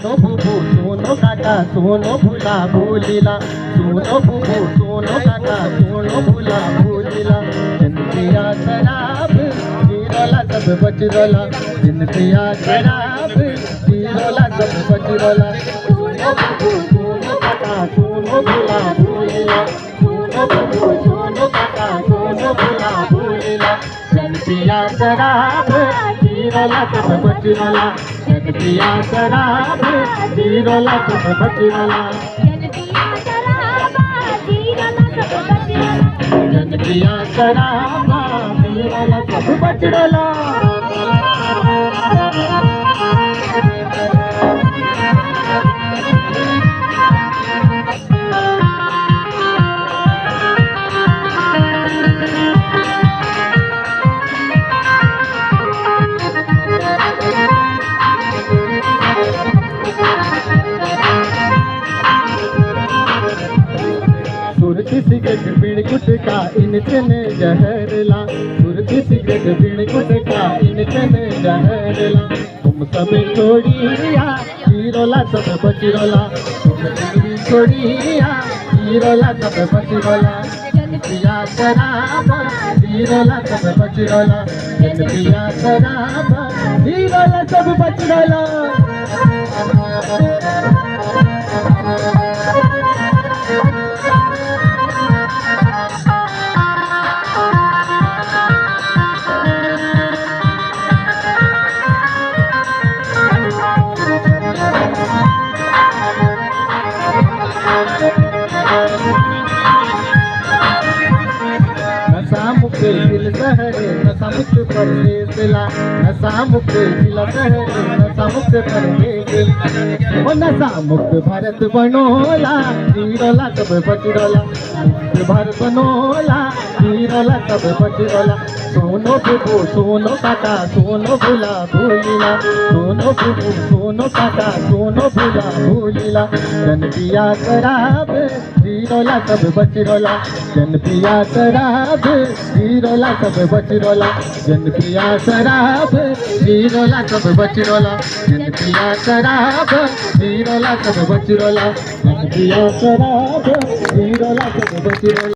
सोनो फूफू सोनो काका सोनो भूला भूलिला सोनो फूफू सोनो काका सोनो भूला भूलिला जिन पिया शराब पीरोला सब बचरोला जिन पिया शराब पीरोला सब बचरोला सोनो फूफू सोनो काका सोनो भूला भूलिला सोनो फूफू सोनो काका सोनो भूला भूलिला जिन पिया शराब पीरोला सब बचरोला जिन पिया शराब पीरोला सब बचरोला जन पिया शराब पीरोला सब बचरोला सुरती सिगरेट बीड़ गुटका इनचन जहरला सुरती सिगरेट बीड़ गुटका इनचन जहरला तुम सब छोड़िया पीरोला सब बचरोला तुम छोड़िया पीरोला सब बचरोला जन पिया शराब पीरोला सब बचरोला जन पिया शराब पीरोला सब बचरोला नशा मुक्त दिल सहरे नशा मुक्त परदेसला नशा मुक्त दिल सहरे नशा मुक्त परदेसला ओ नशा मुक्त भारत बनोला पीरोला सब बचरोला मुक्त भारत बनोला पीरोला सब बचरोला सोनो फूफू सोनो काका सोनो भूला भूलिला सोनो फूफू सोनो काका सोनो भूला भूलिला जन पिया शराब पीरोला सब बचरोला जन पिया शराब पीरोला सब बचरोला जन पिया शराब पीरोला सब बचरोला जन पिया शराब पीरोला सब बचरोला जन पिया शराब पीरोला सब बचरोला।